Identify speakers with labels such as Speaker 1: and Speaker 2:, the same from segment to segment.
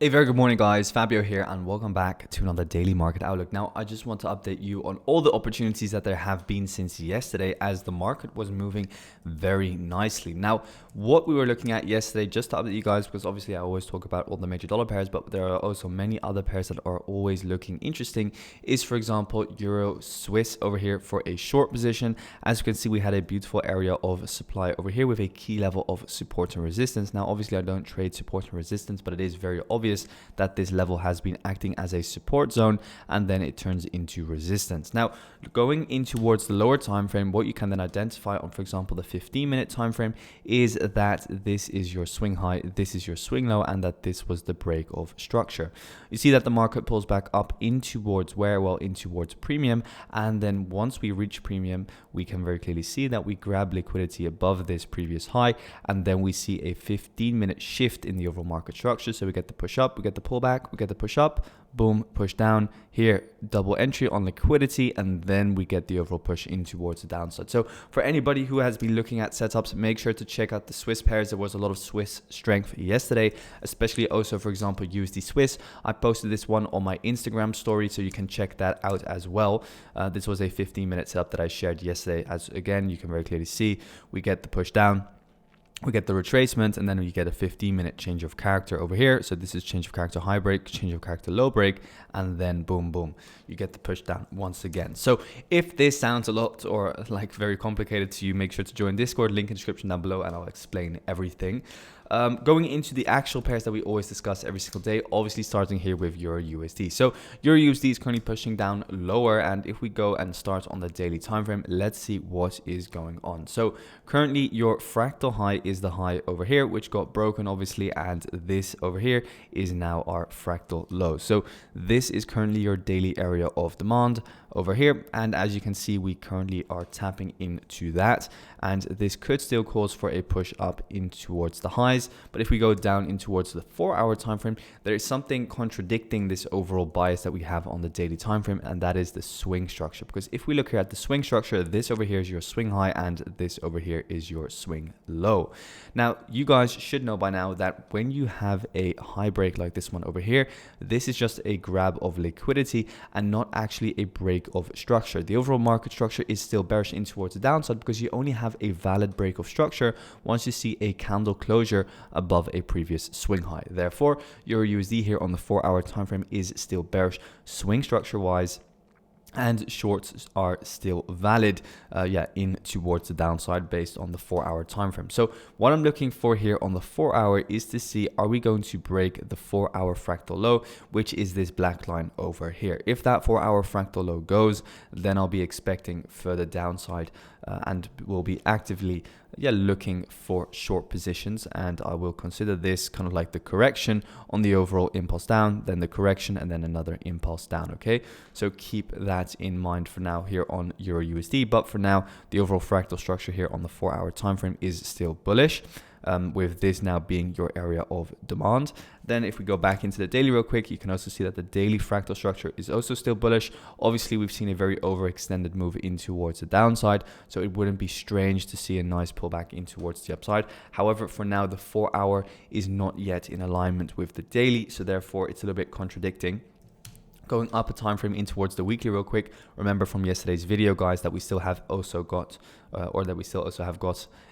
Speaker 1: A very good morning, guys. Fabio here, and welcome back to another daily market outlook. Now, I just want to update you on all the opportunities that there have been since yesterday, as the market was moving very nicely. Now, what we were looking at yesterday, just to update you guys, because obviously I always talk about all the major dollar pairs, but there are also many other pairs that are always looking interesting, is, for example, Euro Swiss over here for a short position. As you can see, we had a beautiful area of supply over here with a key level of support and resistance. Now, obviously, I don't trade support and resistance, but it is very obvious that this level has been acting as a support zone, and then it turns into resistance. Now, going in towards the lower time frame, what you can then identify on, for example, the 15-minute time frame, is that this is your swing high, this is your swing low, and that this was the break of structure. You see that the market pulls back up in towards where? Well, in towards premium, and then once we reach premium, we can very clearly see that we grab liquidity above this previous high, and then we see a 15-minute shift in the overall market structure. So we get the push up, we get the pullback, we get the push up, boom, push down here, double entry on liquidity, and then we get the overall push in towards the downside. So for anybody who has been looking at setups, make sure to check out the Swiss pairs. There was a lot of Swiss strength yesterday, especially also, for example, USD Swiss. I posted this one on my Instagram story, so you can check that out as well. This was a 15-minute setup that I shared yesterday. As again, you can very clearly see, we get the push down, we get the retracement, and then we get a 15-minute change of character over here. So this is change of character high break, change of character low break, and then boom, boom, you get the push down once again. So if this sounds a lot or like very complicated to you, make sure to join Discord, link in the description down below, and I'll explain everything. Going into the actual pairs that we always discuss every single day, obviously starting here with EURUSD. So EURUSD is currently pushing down lower, and if we go and start on the daily time frame, let's see what is going on. So currently your fractal high is the high over here, which got broken obviously, and this over here is now our fractal low. So this is currently your daily area of demand over here, and as you can see, we currently are tapping into that, and this could still cause for a push up in towards the highs. But if we go down in towards the 4-hour time frame, there is something contradicting this overall bias that we have on the daily time frame, and that is the swing structure. Because if we look here at the swing structure, this over here is your swing high, and this over here is your swing low. Now, you guys should know by now that when you have a high break like this one over here, this is just a grab of liquidity and not actually a break of structure. The overall market structure is still bearish in towards the downside, because you only have a valid break of structure once you see a candle closure above a previous swing high. Therefore, your USD here on the 4-hour time frame is still bearish swing structure wise, and shorts are still valid in towards the downside based on the 4-hour time frame. So what I'm looking for here on the 4-hour is to see, are we going to break the 4-hour fractal low, which is this black line over here? If that 4-hour fractal low goes, then I'll be expecting further downside, and will be actively looking for short positions, and I will consider this kind of like the correction on the overall impulse down, then the correction, and then another impulse down. Okay, so keep that in mind for now here on EURUSD. But for now, the overall fractal structure here on the 4-hour time frame is still bullish, with this now being your area of demand. Then if we go back into the daily real quick, you can also see that the daily fractal structure is also still bullish. Obviously, we've seen a very overextended move in towards the downside, so it wouldn't be strange to see a nice pullback in towards the upside. However, for now, the 4-hour is not yet in alignment with the daily, so therefore it's a little bit contradicting. Going up a time frame in towards the weekly real quick, remember from yesterday's video, guys, that we still have also got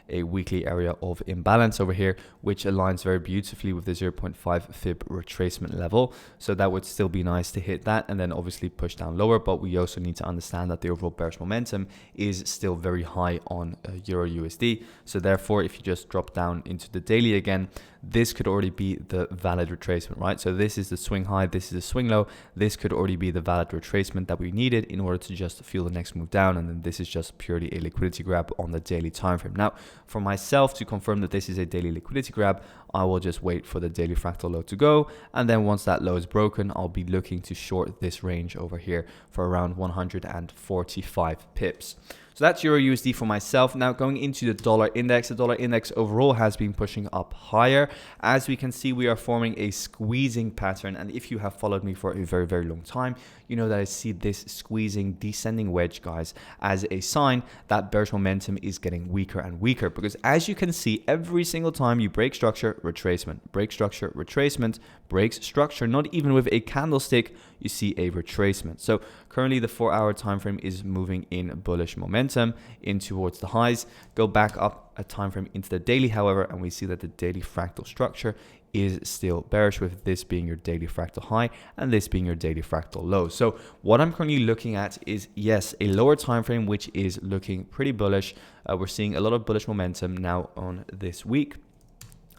Speaker 1: a weekly area of imbalance over here, which aligns very beautifully with the 0.5 fib retracement level. So that would still be nice to hit that, and then obviously push down lower. But we also need to understand that the overall bearish momentum is still very high on EURUSD. So therefore, if you just drop down into the daily again, this could already be the valid retracement, right? So this is the swing high, this is the swing low. This could already be the valid retracement that we needed in order to just feel the next move down, and then this is just purely a liquidity grab on the daily time frame. Now, for myself to confirm that this is a daily liquidity grab, I will just wait for the daily fractal low to go, and then once that low is broken, I'll be looking to short this range over here for around 145 pips. So that's EURUSD for myself. Now going into the dollar index, the dollar index overall has been pushing up higher. As we can see, we are forming a squeezing pattern. And if you have followed me for a very, very long time, you know that I see this squeezing descending wedge, guys, as a sign that bearish momentum is getting weaker and weaker. Because as you can see, every single time you break structure, retracement, break structure, retracement, breaks structure, not even with a candlestick, you see a retracement. So currently the 4-hour time frame is moving in bullish momentum in towards the highs. Go back up a time frame into the daily, however, and we see that the daily fractal structure is still bearish, with this being your daily fractal high and this being your daily fractal low. So what I'm currently looking at is, yes, a lower time frame which is looking pretty bullish. We're seeing a lot of bullish momentum now on this week.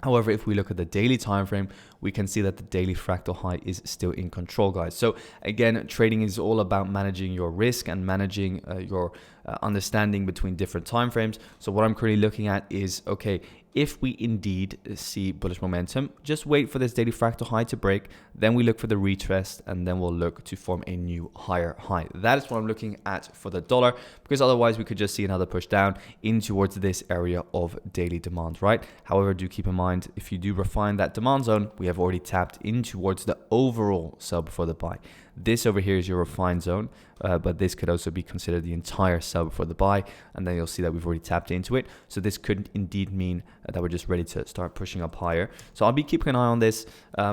Speaker 1: However, if we look at the daily time frame, we can see that the daily fractal high is still in control, guys. So again, trading is all about managing your risk and managing your understanding between different time frames. So what I'm currently looking at is, okay, if we indeed see bullish momentum, just wait for this daily fractal high to break, then we look for the retest, and then we'll look to form a new higher high. That is what I'm looking at for the dollar, because otherwise we could just see another push down in towards this area of daily demand, right? However, do keep in mind, if you do refine that demand zone, we have already tapped in towards the overall sell before the buy. This over here is your refined zone, but this could also be considered the entire sell before the buy, and then you'll see that we've already tapped into it. So this could indeed mean that we're just ready to start pushing up higher. So I'll be keeping an eye on this.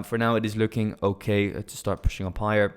Speaker 1: For now, it is looking okay to start pushing up higher.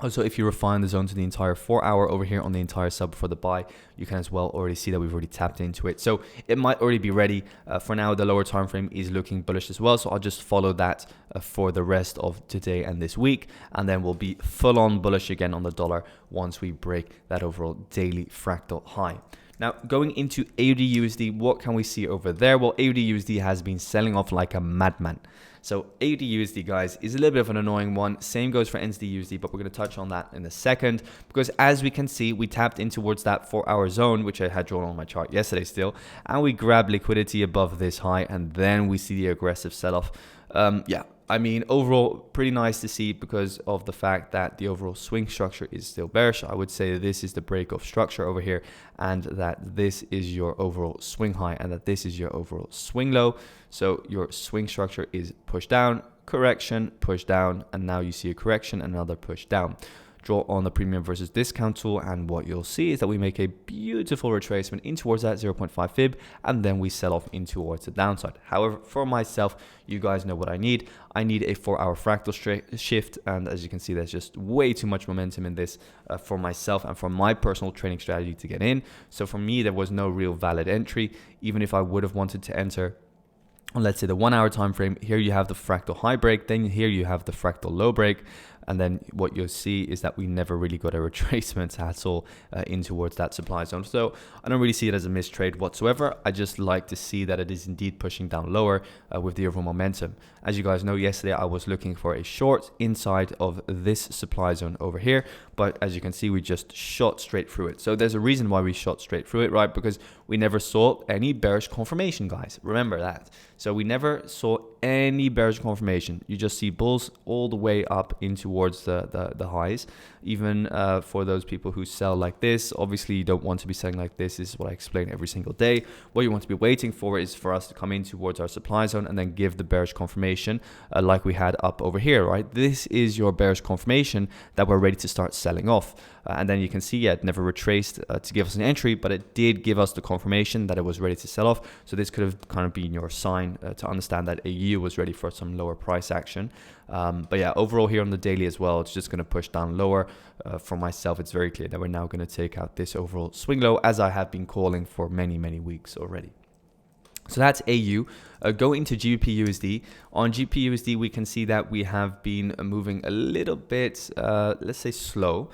Speaker 1: Also, if you refine the zone to the entire 4-hour over here on the entire sell before the buy, you can as well already see that we've already tapped into it. So it might already be ready. For now, the lower time frame is looking bullish as well. So I'll just follow that for the rest of today and this week. And then we'll be full on bullish again on the dollar once we break that overall daily fractal high. Now, going into AUDUSD, what can we see over there? Well, AUDUSD has been selling off like a madman. So AUDUSD, guys, is a little bit of an annoying one. Same goes for NZDUSD, but we're going to touch on that in a second, because as we can see, we tapped in towards that 4-hour zone, which I had drawn on my chart yesterday still, and we grabbed liquidity above this high, and then we see the aggressive sell-off. Yeah, I mean, overall, pretty nice to see because of the fact that the overall swing structure is still bearish. I would say this is the break of structure over here, and that this is your overall swing high, and that this is your overall swing low. So your swing structure is push down, correction, push down, and now you see a correction, another push down. Draw on the premium versus discount tool, and what you'll see is that we make a beautiful retracement in towards that 0.5 fib, and then we sell off in towards the downside. However, for myself, you guys know what I need. I need a 4-hour fractal shift, and as you can see, there's just way too much momentum in this for myself and for my personal trading strategy to get in. So for me, there was no real valid entry, even if I would have wanted to enter. Let's say the 1-hour time frame. Here you have the fractal high break, then here you have the fractal low break, and then what you'll see is that we never really got a retracement at all in towards that supply zone. So I don't really see it as a mistrade whatsoever. I just like to see that it is indeed pushing down lower with the overall momentum. As you guys know, yesterday I was looking for a short inside of this supply zone over here, but as you can see, we just shot straight through it. So there's a reason why we shot straight through it, right? Because we never saw any bearish confirmation, guys. Remember that. So we never saw any bearish confirmation. You just see bulls all the way up in towards the highs. Even for those people who sell like this, obviously you don't want to be selling like this. This is what I explain every single day. What you want to be waiting for is for us to come in towards our supply zone and then give the bearish confirmation like we had up over here, right? This is your bearish confirmation that we're ready to start selling off. And then you can see, yeah, it never retraced to give us an entry, but it did give us the confirmation that it was ready to sell off. So this could have kind of been your sign to understand that AU was ready for some lower price action. But yeah, overall here on the daily as well, it's just going to push down lower. For myself, it's very clear that we're now going to take out this overall swing low, as I have been calling for many, many weeks already. So that's AU. Go into GBPUSD. On GBPUSD, we can see that we have been moving a little bit, let's say slow.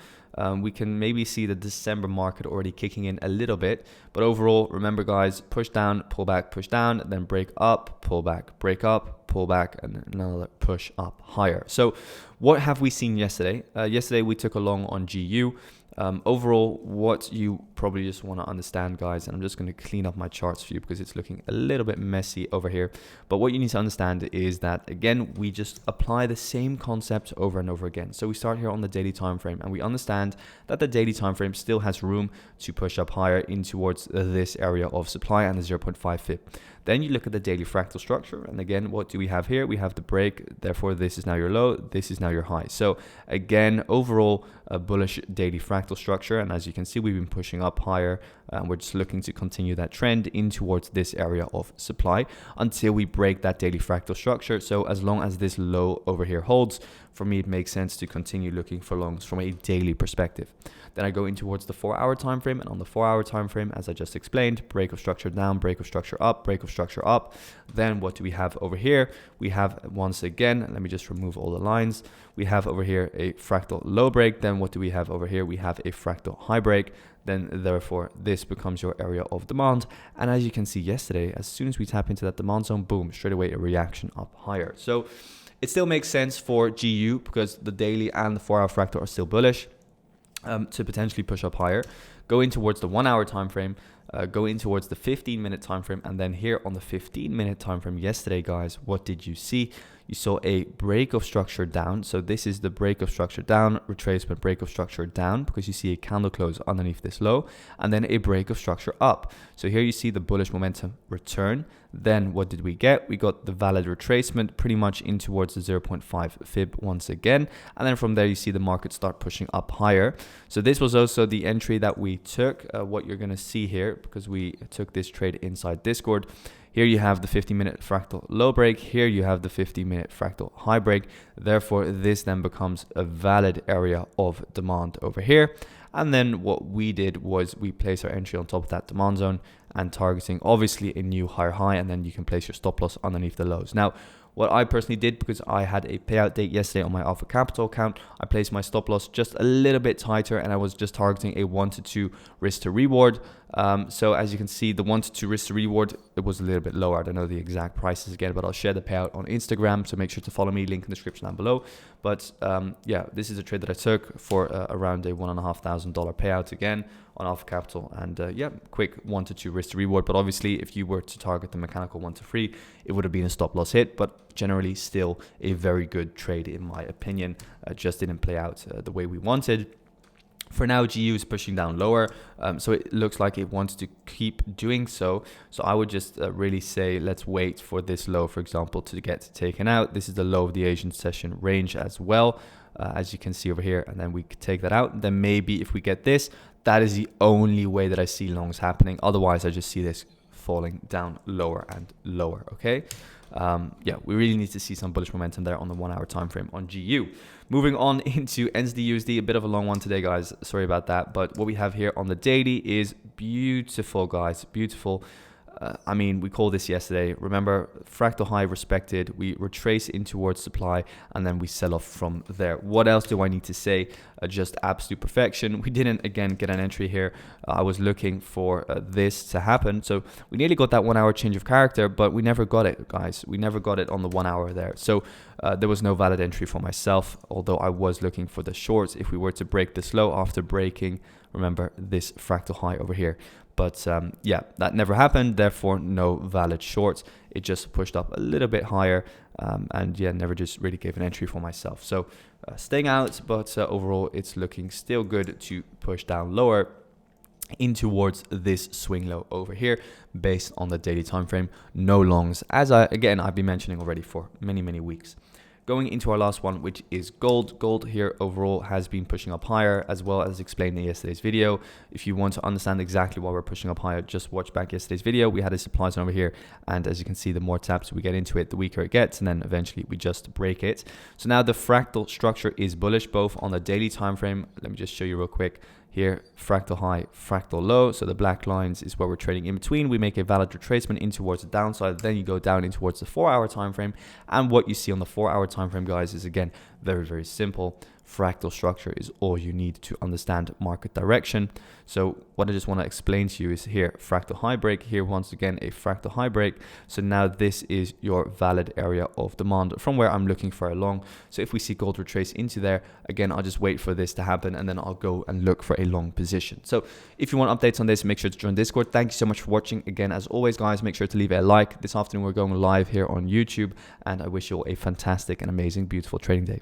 Speaker 1: We can maybe see the December market already kicking in a little bit. But overall, remember guys, push down, pull back, push down, then break up, pull back, break up, pull back, and another push up higher. So what have we seen yesterday? Yesterday, we took a long on GU. Overall, what you probably just want to understand, guys, and I'm just going to clean up my charts for you because it's looking a little bit messy over here. But what you need to understand is that, again, we just apply the same concept over and over again. So we start here on the daily time frame, and we understand that the daily time frame still has room to push up higher in towards this area of supply and the 0.5 fib. Then you look at the daily fractal structure, and again, what do we have here? We have the break, therefore this is now your low, this is now your high. So again, overall, a bullish daily fractal structure, and as you can see, we've been pushing up up higher. We're just looking to continue that trend in towards this area of supply until we break that daily fractal structure. So as long as this low over here holds, for me, it makes sense to continue looking for longs from a daily perspective. Then I go in towards the 4-hour time frame, and on the 4-hour time frame, as I just explained, break of structure down, break of structure up, break of structure up. Then what do we have over here? We have, once again, let me just remove all the lines. We have over here a fractal low break. Then what do we have over here? We have a fractal high break. Then therefore this becomes your area of demand. And as you can see yesterday, as soon as we tap into that demand zone, boom, straight away a reaction up higher. So it still makes sense for GU because the daily and the 4-hour fractal are still bullish to potentially push up higher. Go in towards the 1-hour time frame, go in towards the 15-minute time frame, and then here on the 15-minute time frame yesterday, guys, what did you see? You saw a break of structure down. So this is the break of structure down, retracement, break of structure down, because you see a candle close underneath this low, and then a break of structure up. So here you see the bullish momentum return. Then what did we get? We got the valid retracement pretty much in towards the 0.5 fib once again. And then from there, you see the market start pushing up higher. So this was also the entry that we took. What you're going to see here, because we took this trade inside Discord. Here you have the 50-minute fractal low break. Here you have the 50-minute fractal high break. Therefore, this then becomes a valid area of demand over here. And then what we did was we place our entry on top of that demand zone and targeting obviously a new higher high, and then you can place your stop loss underneath the lows. Now, what I personally did, because I had a payout date yesterday on my Alpha Capital account, I placed my stop loss just a little bit tighter, and I was just targeting a 1 to 2 risk to reward. So as you can see, the 1 to 2 risk to reward, it was a little bit lower. I don't know the exact prices again, but I'll share the payout on Instagram. So make sure to follow me, link in the description down below. But yeah, this is a trade that I took for around a $1,500 payout again on Alpha Capital, and yeah, quick 1 to 2 risk to reward. But obviously, if you were to target the mechanical 1 to 3, it would have been a stop loss hit, but generally still a very good trade in my opinion. Just didn't play out the way we wanted. For now, GU is pushing down lower, so it looks like it wants to keep doing so. So I would just really say let's wait for this low, for example, to get taken out. This is the low of the Asian session range as well, as you can see over here, and then we could take that out. Then maybe if we get this, that is the only way that I see longs happening. Otherwise, I just see this falling down lower and lower. Okay. Yeah, we really need to see some bullish momentum there on the 1-hour time frame on GU. Moving on into NZDUSD, a bit of a long one today, guys. Sorry about that. But what we have here on the daily is beautiful, guys. Beautiful. I mean, we called this yesterday. Remember, fractal high respected. We retrace in towards supply, and then we sell off from there. What else do I need to say? Just absolute perfection. We didn't, again, get an entry here. I was looking for this to happen. So we nearly got that 1-hour change of character, but we never got it, guys. We never got it on the 1 hour there. So there was no valid entry for myself, although I was looking for the shorts if we were to break this low after breaking, remember, this fractal high over here. But yeah, that never happened. Therefore, no valid shorts. It just pushed up a little bit higher. And yeah, never just really gave an entry for myself. So staying out, but overall, it's looking still good to push down lower in towards this swing low over here based on the daily time frame. No longs, as I've been mentioning already for many weeks. Going into our last one, which is gold. Gold here overall has been pushing up higher, as well as explained in yesterday's video. If you want to understand exactly why we're pushing up higher, just watch back yesterday's video. We had a supply zone over here, and as you can see, the more taps we get into it, the weaker it gets, and then eventually we just break it. So now the fractal structure is bullish, both on the daily time frame. Let me just show you real quick. Here, fractal high, fractal low. So the black lines is where we're trading in between. We make a valid retracement in towards the downside. Then you go down in towards the 4-hour time frame. And what you see on the 4-hour time frame, guys, is again very simple. Fractal structure is all you need to understand market direction. So what I just want to explain to you is here, fractal high break. Here, once again, a fractal high break. So now this is your valid area of demand from where I'm looking for a long. So if we see gold retrace into there, again, I'll just wait for this to happen, and then I'll go and look for a long position. So if you want updates on this, make sure to join Discord. Thank you so much for watching. Again, as always, guys, make sure to leave a like. This afternoon, we're going live here on YouTube, and I wish you all a fantastic and amazing, beautiful trading day.